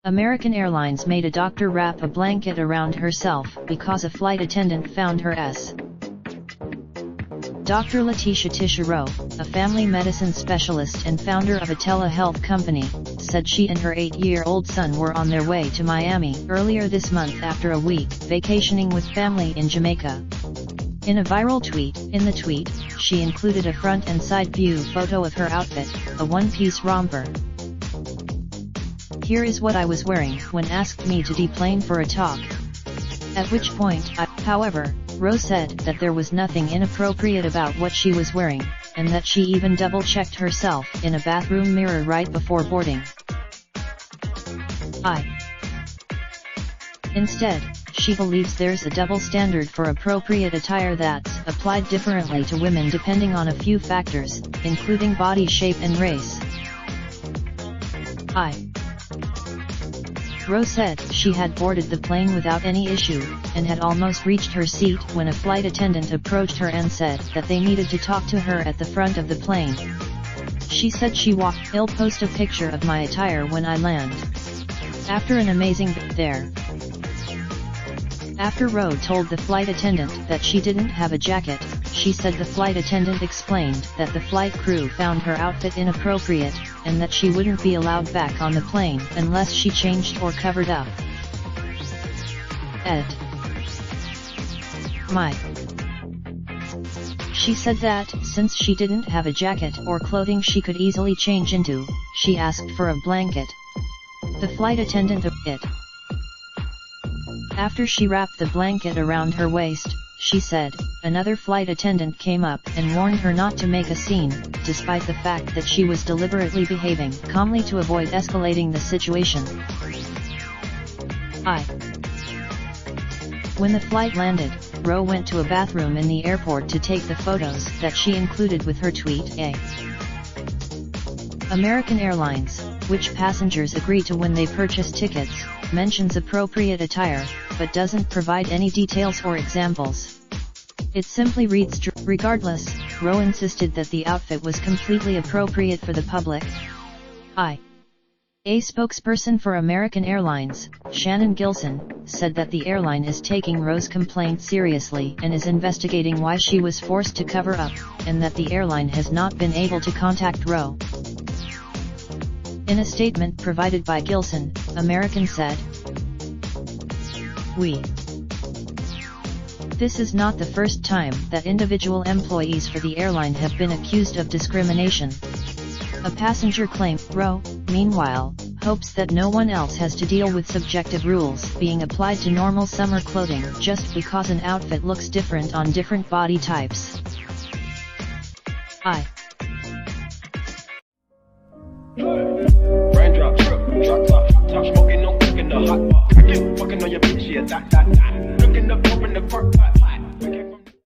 American Airlines made a doctor wrap a blanket around herself because a flight attendant found her S. Dr. Letitia Tisherow, a family medicine specialist and founder of a telehealth company, said she and her 8-year-old son were on their way to Miami earlier this month after a week vacationing with family in Jamaica. In a viral tweet, she included a front and side view photo of her outfit, a one-piece romper. "Here is what I was wearing when asked me to deplane for a talk." At which point, however, Rowe said that there was nothing inappropriate about what she was wearing, and that she even double-checked herself in a bathroom mirror right before boarding. Instead, she believes there's a double standard for appropriate attire that's applied differently to women depending on a few factors, including body shape and race. Rowe said she had boarded the plane without any issue, and had almost reached her seat when a flight attendant approached her and said that they needed to talk to her at the front of the plane. She said she walked, "I'll post a picture of my attire when I land. After an amazing there." After Rowe told the flight attendant that she didn't have a jacket, she said the flight attendant explained that the flight crew found her outfit inappropriate, and that she wouldn't be allowed back on the plane unless she changed or covered up. She said that, since she didn't have a jacket or clothing she could easily change into, she asked for a blanket. The flight attendant After she wrapped the blanket around her waist, she said, another flight attendant came up and warned her not to make a scene, despite the fact that she was deliberately behaving calmly to avoid escalating the situation. When the flight landed, Rowe went to a bathroom in the airport to take the photos that she included with her tweet. American Airlines, which passengers agree to when they purchase tickets, mentions appropriate attire, but doesn't provide any details or examples. It simply reads, regardless, Rowe insisted that the outfit was completely appropriate for the public. A spokesperson for American Airlines, Shannon Gilson, said that the airline is taking Rowe's complaint seriously and is investigating why she was forced to cover up, and that the airline has not been able to contact Rowe. In a statement provided by Gilson, American said, This is not the first time that individual employees for the airline have been accused of discrimination. A passenger claimed. Rowe, meanwhile, hopes that no one else has to deal with subjective rules being applied to normal summer clothing just because an outfit looks different on different body types.